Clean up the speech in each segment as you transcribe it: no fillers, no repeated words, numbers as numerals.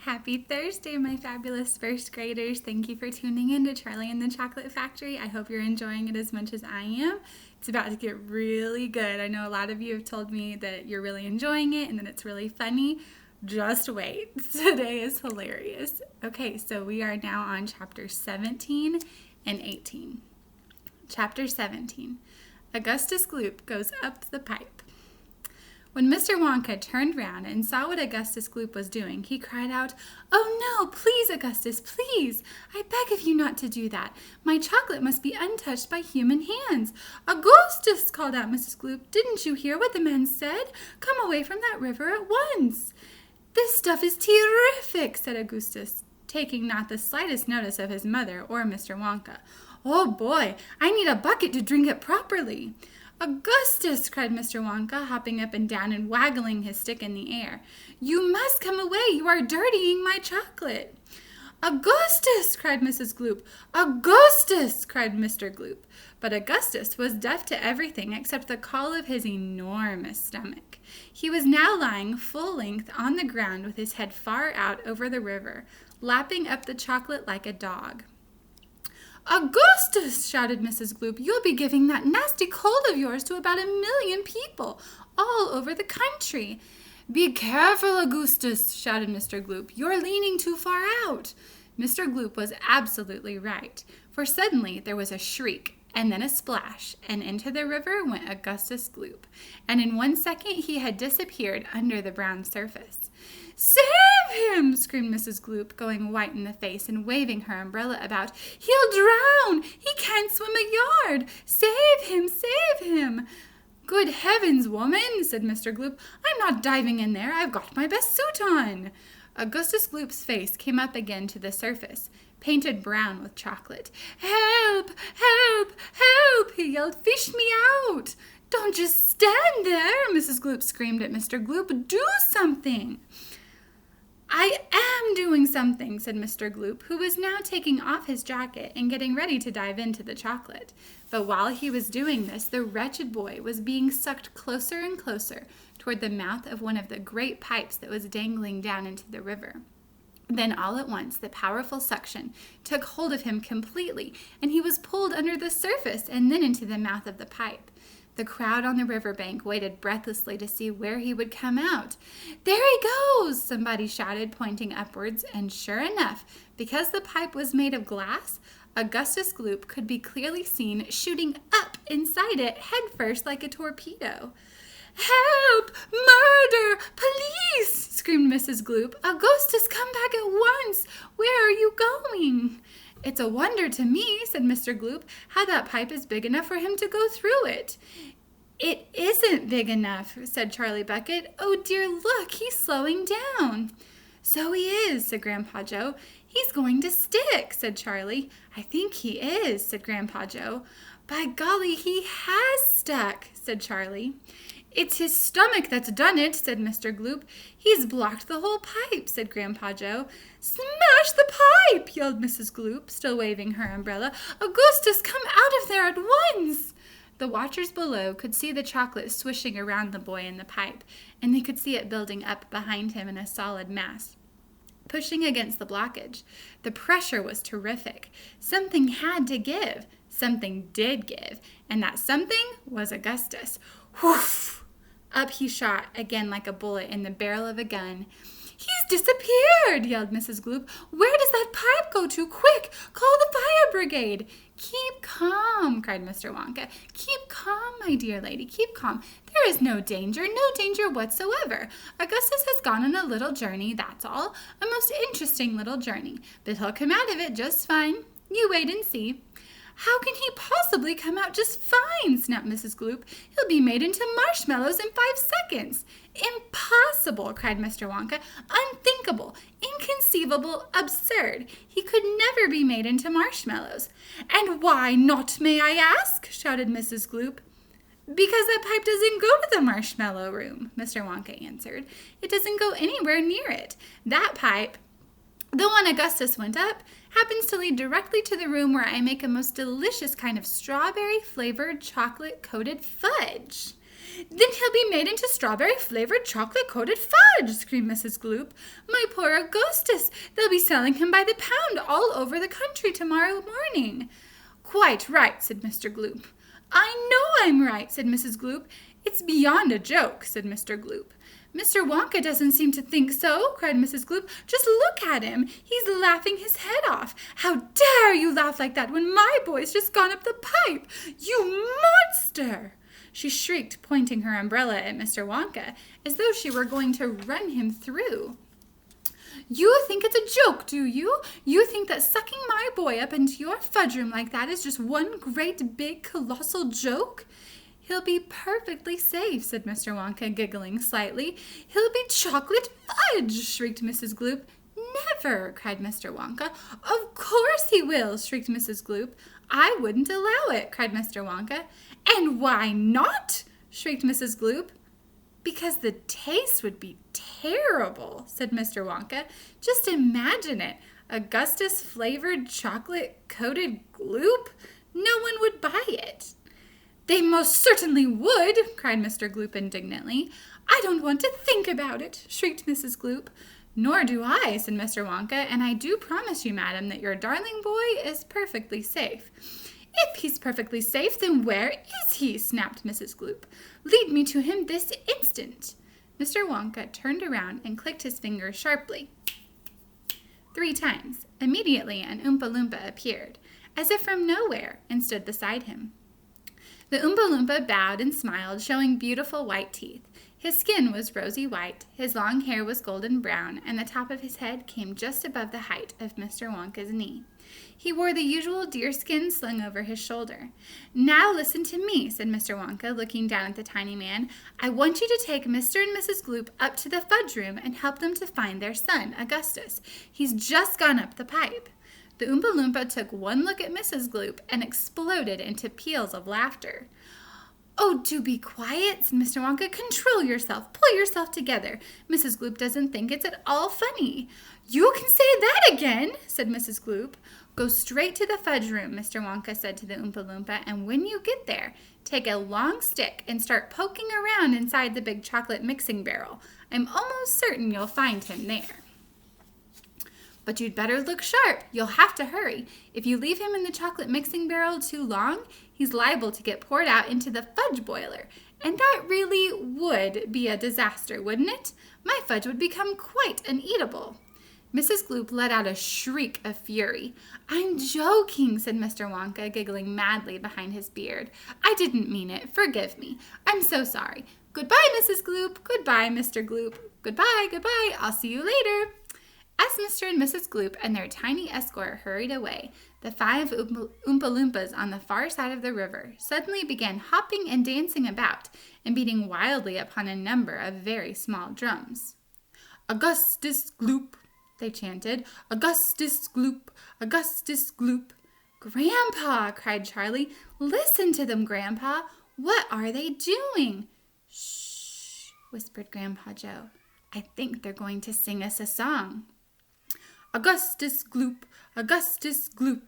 Happy Thursday, my fabulous first graders. Thank you for tuning in to Charlie and the Chocolate Factory. I hope you're enjoying it as much as I am. It's about to get really good. I know a lot of you have told me that you're really enjoying it and that it's really funny. Just wait. Today is hilarious. Okay, so we are now on chapter 17 and 18. Chapter 17. Augustus Gloop goes up the pipe. When Mr. Wonka turned round and saw what Augustus Gloop was doing, he cried out, "Oh no, please, Augustus, please! I beg of you not to do that. My chocolate must be untouched by human hands." "Augustus!" called out Mrs. Gloop. "Didn't you hear what the man said? Come away from that river at once." "This stuff is terrific," said Augustus, taking not the slightest notice of his mother or Mr. Wonka. "Oh boy, I need a bucket to drink it properly." "Augustus," cried Mr. Wonka, hopping up and down and waggling his stick in the air, "you must come away. You are dirtying my chocolate." "Augustus!" cried Mrs. Gloop. "Augustus!" cried Mr. Gloop. But Augustus was deaf to everything except the call of his enormous stomach. He was now lying full length on the ground with his head far out over the river, lapping up the chocolate like a dog. "Augustus!" shouted Mrs. Gloop. "You'll be giving that nasty cold of yours to about 1,000,000 people all over the country." "Be careful, Augustus!" shouted Mr. Gloop. "You're leaning too far out." Mr. Gloop was absolutely right, for suddenly there was a shriek and then a splash, and into the river went Augustus Gloop, and in 1 second he had disappeared under the brown surface. "Save him!" screamed Mrs. Gloop, going white in the face and waving her umbrella about. "He'll drown! He can't swim a yard! Save him! Save him!" "Good heavens, woman!" said Mr. Gloop. "I'm not diving in there. I've got my best suit on." Augustus Gloop's face came up again to the surface, painted brown with chocolate. "Help! Help! Help!" he yelled. "Fish me out!" "Don't just stand there!" Mrs. Gloop screamed at Mr. Gloop. "Do something!" "I am doing something," said Mr. Gloop, who was now taking off his jacket and getting ready to dive into the chocolate. But while he was doing this, the wretched boy was being sucked closer and closer toward the mouth of one of the great pipes that was dangling down into the river. Then all at once the powerful suction took hold of him completely, and he was pulled under the surface and then into the mouth of the pipe. The crowd on the riverbank waited breathlessly to see where he would come out. "There he goes!" somebody shouted, pointing upwards, and sure enough, because the pipe was made of glass, Augustus Gloop could be clearly seen shooting up inside it head first like a torpedo. "Help! Murder! Police!" screamed Mrs. Gloop. "Augustus, come back at once! Where are you going?" "It's a wonder to me," said Mr. Gloop, "how that pipe is big enough for him to go through it." "It isn't big enough," said Charlie Bucket. "Oh dear, look, he's slowing down." "So he is," said Grandpa Joe. "He's going to stick," said Charlie. "I think he is," said Grandpa Joe. "By golly, he has stuck," said Charlie. "It's his stomach that's done it," said Mr. Gloop. "He's blocked the whole pipe," said Grandpa Joe. "Smash the pipe!" yelled Mrs. Gloop, still waving her umbrella. "Augustus, come out of there at once!" The watchers below could see the chocolate swishing around the boy in the pipe, and they could see it building up behind him in a solid mass, pushing against the blockage. The pressure was terrific. Something had to give. Something did give, and that something was Augustus. Whoof! Up he shot again like a bullet in the barrel of a gun. "He's disappeared!" yelled Mrs. Gloop. "Where does that pipe go to? Quick! Call the fire brigade!" "Keep calm!" cried Mr. Wonka. "Keep calm, my dear lady, keep calm. There is no danger whatsoever. Augustus has gone on a little journey, that's all. A most interesting little journey. But he'll come out of it just fine. You wait and see." "How can he possibly come out just fine?" snapped Mrs. Gloop. "He'll be made into marshmallows in 5 seconds. "Impossible!" cried Mr. Wonka. "Unthinkable! Inconceivable! Absurd! He could never be made into marshmallows." "And why not, may I ask?" shouted Mrs. Gloop. "Because that pipe doesn't go to the marshmallow room," Mr. Wonka answered. "It doesn't go anywhere near it. That pipe, the one Augustus went up, happens to lead directly to the room where I make a most delicious kind of strawberry-flavored chocolate-coated fudge." Then he'll be made into strawberry-flavored chocolate-coated fudge, screamed Mrs. Gloop. My poor Augustus! They'll be selling him by the pound all over the country tomorrow morning. Quite right, said Mr. Gloop. I know I'm right, said Mrs. Gloop. It's beyond a joke, said Mr. Gloop. Mr. Wonka doesn't seem to think so, cried Mrs. Gloop. Just look at him. He's laughing his head off. How dare you laugh like that when my boy's just gone up the pipe? You monster! She shrieked, pointing her umbrella at Mr. Wonka, as though she were going to run him through. You think it's a joke, do you? You think that sucking my boy up into your fudge room like that is just one great big colossal joke? He'll be perfectly safe, said Mr. Wonka, giggling slightly. He'll be chocolate fudge, shrieked Mrs. Gloop. Never, cried Mr. Wonka. Of course he will, shrieked Mrs. Gloop. I wouldn't allow it, cried Mr. Wonka. And why not? Shrieked Mrs. Gloop. Because the taste would be terrible, said Mr. Wonka. Just imagine it. Augustus-flavored chocolate-coated gloop? No one would buy it. They most certainly would, cried Mr. Gloop indignantly. I don't want to think about it, shrieked Mrs. Gloop. Nor do I, said Mr. Wonka, and I do promise you, madam, that your darling boy is perfectly safe. If he's perfectly safe, then where is he? Snapped Mrs. Gloop. Lead me to him this instant. Mr. Wonka turned around and clicked his fingers sharply 3 times. Immediately an Oompa Loompa appeared, as if from nowhere, and stood beside him. The Oompa Loompa bowed and smiled, showing beautiful white teeth. His skin was rosy white, his long hair was golden brown, and the top of his head came just above the height of Mr. Wonka's knee. He wore the usual deerskin slung over his shoulder. Now listen to me, said Mr. Wonka, looking down at the tiny man. I want you to take Mr. and Mrs. Gloop up to the fudge room and help them to find their son, Augustus. He's just gone up the pipe. The Oompa Loompa took one look at Mrs. Gloop and exploded into peals of laughter. Oh, do be quiet, said Mr. Wonka. Control yourself. Pull yourself together. Mrs. Gloop doesn't think it's at all funny. You can say that again, said Mrs. Gloop. Go straight to the fudge room, Mr. Wonka said to the Oompa Loompa, and when you get there, take a long stick and start poking around inside the big chocolate mixing barrel. I'm almost certain you'll find him there. But you'd better look sharp. You'll have to hurry. If you leave him in the chocolate mixing barrel too long, he's liable to get poured out into the fudge boiler. And that really would be a disaster, wouldn't it? My fudge would become quite uneatable. Mrs. Gloop let out a shriek of fury. I'm joking, said Mr. Wonka, giggling madly behind his beard. I didn't mean it. Forgive me. I'm so sorry. Goodbye, Mrs. Gloop. Goodbye, Mr. Gloop. Goodbye, goodbye. I'll see you later. As Mr. and Mrs. Gloop and their tiny escort hurried away, the 5 Oompa Loompas on the far side of the river suddenly began hopping and dancing about and beating wildly upon a number of very small drums. Augustus Gloop, they chanted. Augustus Gloop, Augustus Gloop. Grandpa, cried Charlie. Listen to them, Grandpa. What are they doing? Shh, whispered Grandpa Joe. I think they're going to sing us a song. Augustus Gloop, Augustus Gloop,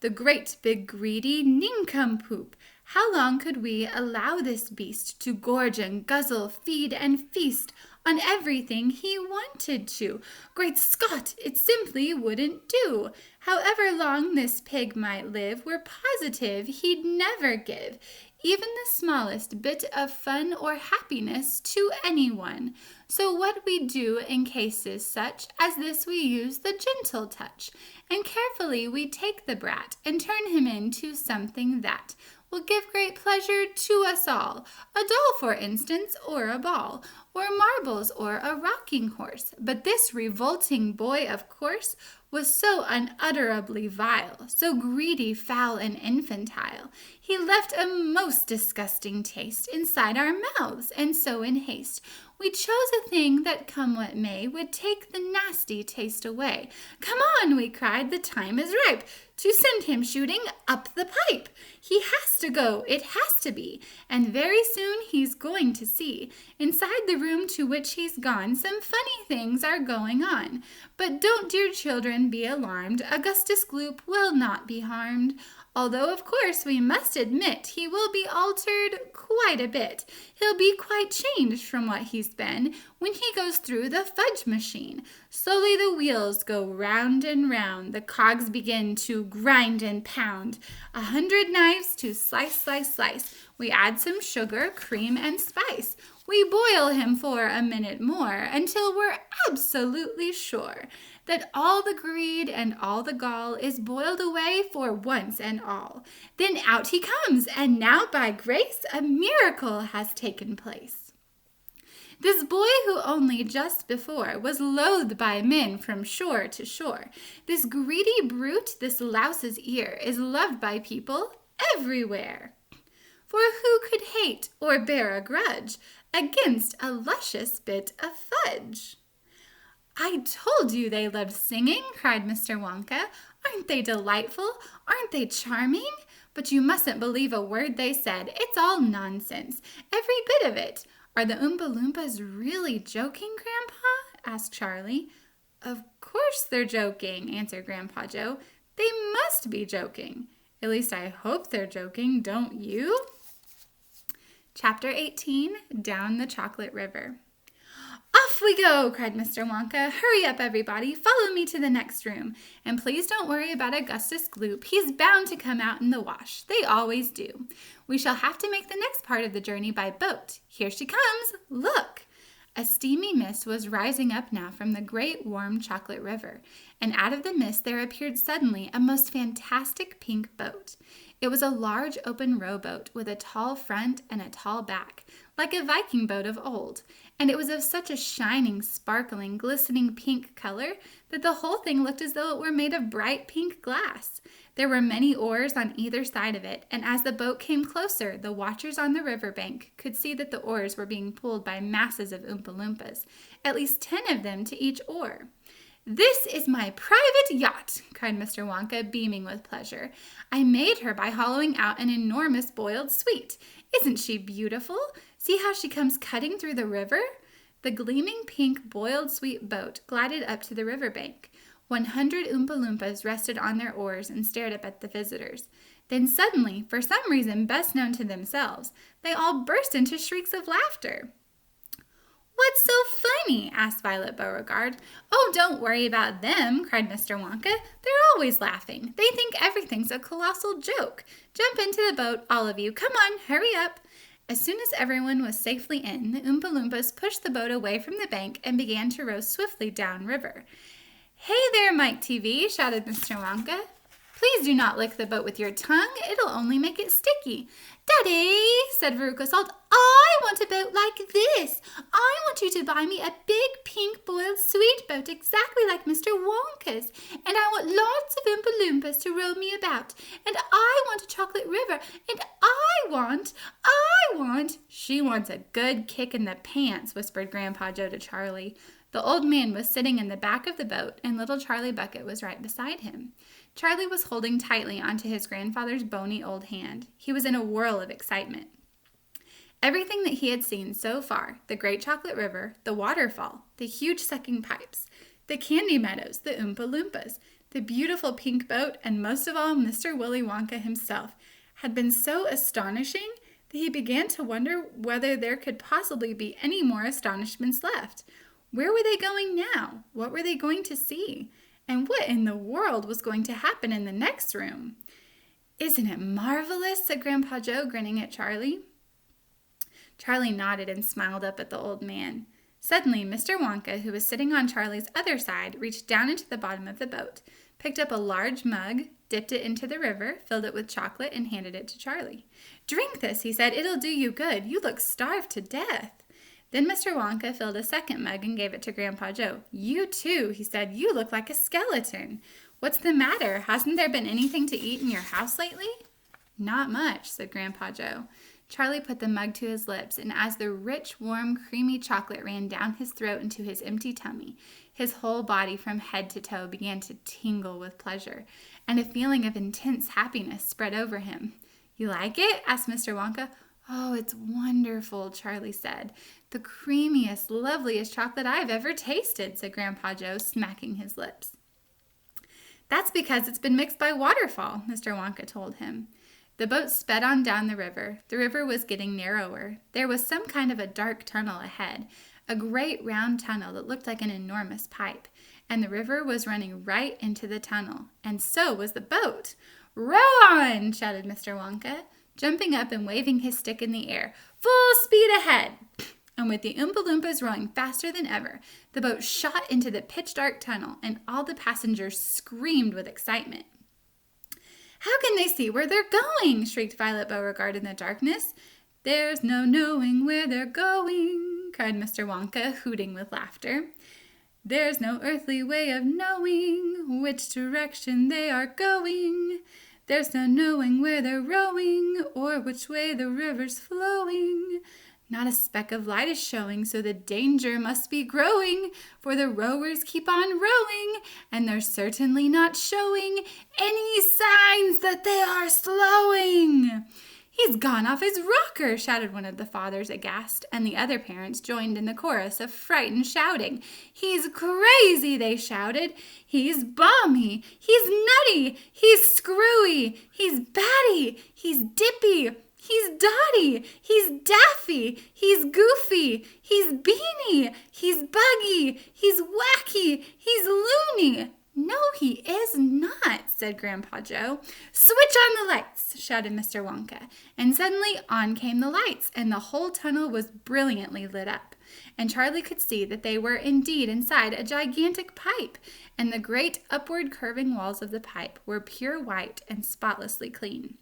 the great big greedy nincompoop. How long could we allow this beast to gorge and guzzle, feed and feast on everything he wanted to? Great Scott, it simply wouldn't do. However long this pig might live, we're positive he'd never give even the smallest bit of fun or happiness to anyone. So what we do in cases such as this, we use the gentle touch, and carefully we take the brat and turn him into something that will give great pleasure to us all. A doll, for instance, or a ball, or marbles, or a rocking horse. But this revolting boy, of course, was so unutterably vile, so greedy, foul, and infantile. He left a most disgusting taste inside our mouths, and so in haste we chose a thing that, come what may, would take the nasty taste away. Come on, we cried, the time is ripe to send him shooting up the pipe. He has to go, it has to be, and very soon he's going to see. Inside the room to which he's gone, some funny things are going on. But don't, dear children, be alarmed. Augustus Gloop will not be harmed. although of course we must admit he will be altered quite a bit. He'll be quite changed from what he's been when he goes through the fudge machine. Slowly the wheels go round and round, the cogs begin to grind and pound, 100 knives to slice, slice, slice. We add some sugar, cream, and spice. We boil him for a minute more until we're absolutely sure that all the greed and all the gall is boiled away for once and all. Then out he comes, and now by grace a miracle has taken place. This boy who only just before was loathed by men from shore to shore, this greedy brute, this louse's ear, is loved by people everywhere. For who could hate or bear a grudge against a luscious bit of fudge? I told you they loved singing, cried Mr. Wonka. Aren't they delightful? Aren't they charming? But you mustn't believe a word they said. It's all nonsense, every bit of it. Are the Oompa Loompas really joking, Grandpa? Asked Charlie. Of course they're joking, answered Grandpa Joe. They must be joking. At least I hope they're joking, don't you? Chapter 18, Down the Chocolate River. Off we go, cried Mr. Wonka. Hurry up, everybody. Follow me to the next room. And please don't worry about Augustus Gloop. He's bound to come out in the wash. They always do. We shall have to make the next part of the journey by boat. Here she comes. Look! A steamy mist was rising up now from the great warm chocolate river, and out of the mist there appeared suddenly a most fantastic pink boat. It was a large open rowboat with a tall front and a tall back, like a Viking boat of old, and it was of such a shining, sparkling, glistening pink color that the whole thing looked as though it were made of bright pink glass. There were many oars on either side of it, and as the boat came closer, the watchers on the river bank could see that the oars were being pulled by masses of Oompa Loompas, at least 10 of them to each oar. This is my private yacht, cried Mr. Wonka, beaming with pleasure. I made her by hollowing out an enormous boiled sweet. Isn't she beautiful? See how she comes cutting through the river? The gleaming pink boiled sweet boat glided up to the river bank. 100 Oompa Loompas rested on their oars and stared up at the visitors. Then suddenly, for some reason best known to themselves, they all burst into shrieks of laughter. What's so funny? Asked Violet Beauregard. Oh, don't worry about them, cried Mr. Wonka. They're always laughing. They think everything's a colossal joke. Jump into the boat, all of you. Come on, hurry up. As soon as everyone was safely in, the Oompa Loompas pushed the boat away from the bank and began to row swiftly downriver. Hey there, Mike TV, shouted Mr. Wonka. Please do not lick the boat with your tongue. It'll only make it sticky. Daddy, said Veruca Salt, I want a boat like this. I want you to buy me a big pink boiled sweet boat exactly like Mr. Wonka's. And I want lots of Oompa Loompas to row me about. And I want a chocolate river. And I want. She wants a good kick in the pants, whispered Grandpa Joe to Charlie. The old man was sitting in the back of the boat, and little Charlie Bucket was right beside him. Charlie was holding tightly onto his grandfather's bony old hand. He was in a whirl of excitement. Everything that he had seen so far, the great chocolate river, the waterfall, the huge sucking pipes, the candy meadows, the Oompa Loompas, the beautiful pink boat, and most of all Mr. Willy Wonka himself, had been so astonishing that he began to wonder whether there could possibly be any more astonishments left. Where were they going now? What were they going to see? And what in the world was going to happen in the next room? Isn't it marvelous? Said Grandpa Joe, grinning at Charlie. Charlie nodded and smiled up at the old man. Suddenly, Mr. Wonka, who was sitting on Charlie's other side, reached down into the bottom of the boat, picked up a large mug, dipped it into the river, filled it with chocolate, and handed it to Charlie. Drink this, he said. It'll do you good. You look starved to death. Then Mr. Wonka filled a second mug and gave it to Grandpa Joe. You too, he said. You look like a skeleton. What's the matter? Hasn't there been anything to eat in your house lately? Not much, said Grandpa Joe. Charlie put the mug to his lips, and as the rich, warm, creamy chocolate ran down his throat into his empty tummy, his whole body from head to toe began to tingle with pleasure, and a feeling of intense happiness spread over him. You like it? Asked Mr. Wonka. Oh, it's wonderful, Charlie said. The creamiest, loveliest chocolate I've ever tasted, said Grandpa Joe, smacking his lips. That's because it's been mixed by waterfall, Mr. Wonka told him. The boat sped on down the river. The river was getting narrower. There was some kind of a dark tunnel ahead, a great round tunnel that looked like an enormous pipe, and the river was running right into the tunnel, and so was the boat. "Row on!" shouted Mr. Wonka, jumping up and waving his stick in the air. "Full speed ahead!" And with the Oompa Loompas rowing faster than ever, the boat shot into the pitch-dark tunnel, and all the passengers screamed with excitement. "How can they see where they're going?" shrieked Violet Beauregard in the darkness. "There's no knowing where they're going," cried Mr. Wonka, hooting with laughter. "There's no earthly way of knowing which direction they are going. There's no knowing where they're rowing or which way the river's flowing. Not a speck of light is showing, so the danger must be growing, for the rowers keep on rowing, and they're certainly not showing any signs that they are slowing." "He's gone off his rocker," shouted one of the fathers aghast, and the other parents joined in the chorus of frightened shouting. "He's crazy," they shouted. "He's balmy, he's nutty, he's screwy, he's batty, he's dippy, he's dotty, he's daffy, he's goofy, he's beany, he's buggy, he's wacky, he's loony." "No, he is not," said Grandpa Joe. "Switch on the lights," shouted Mr. Wonka, and suddenly on came the lights, and the whole tunnel was brilliantly lit up, and Charlie could see that they were indeed inside a gigantic pipe, and the great upward curving walls of the pipe were pure white and spotlessly clean.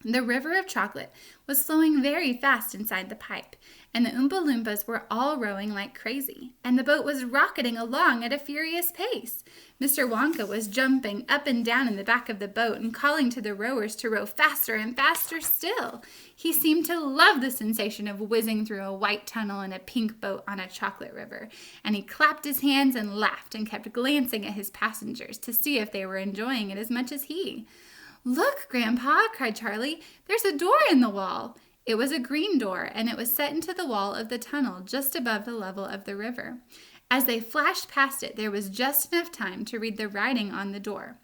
The river of chocolate was flowing very fast inside the pipe, and the Oompa Loompas were all rowing like crazy, and the boat was rocketing along at a furious pace. Mr. Wonka was jumping up and down in the back of the boat and calling to the rowers to row faster and faster still. He seemed to love the sensation of whizzing through a white tunnel in a pink boat on a chocolate river, and he clapped his hands and laughed and kept glancing at his passengers to see if they were enjoying it as much as he. "Look, Grandpa," cried Charlie, "there's a door in the wall." It was a green door, and it was set into the wall of the tunnel just above the level of the river. As they flashed past it, there was just enough time to read the writing on the door.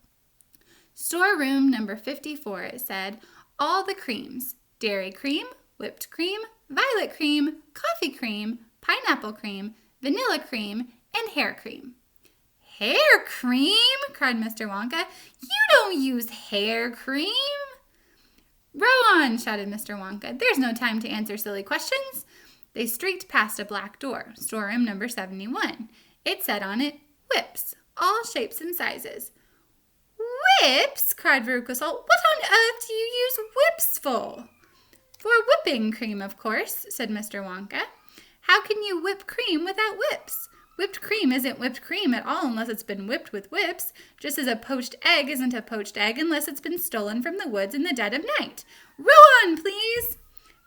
"Storeroom number 54, it said, all the creams, dairy cream, whipped cream, violet cream, coffee cream, pineapple cream, vanilla cream, and hair cream." "Hair cream?" cried Mr. Wonka. "You don't use hair cream." "Row on," shouted Mr. Wonka. "There's no time to answer silly questions." They streaked past a black door, storeroom number 71. It said on it, "Whips, all shapes and sizes." "Whips?" cried Veruca Salt. "What on earth do you use whips for?" "For whipping cream, of course," said Mr. Wonka. "How can you whip cream without whips? Whipped cream isn't whipped cream at all unless it's been whipped with whips, just as a poached egg isn't a poached egg unless it's been stolen from the woods in the dead of night. Row on, please."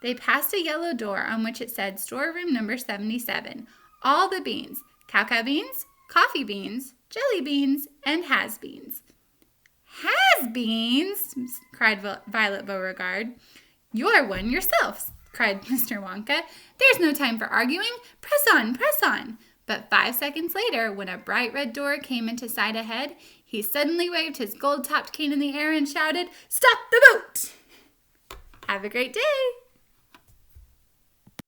They passed a yellow door on which it said storeroom number 77, all the beans, cacao beans, coffee beans, jelly beans, and has-beans. "Has-beans?" cried Violet Beauregard. "You're one yourself," cried Mr. Wonka. "There's no time for arguing. Press on, press on." But 5 seconds later, when a bright red door came into sight ahead, he suddenly waved his gold-topped cane in the air and shouted, "Stop the boat!" Have a great day!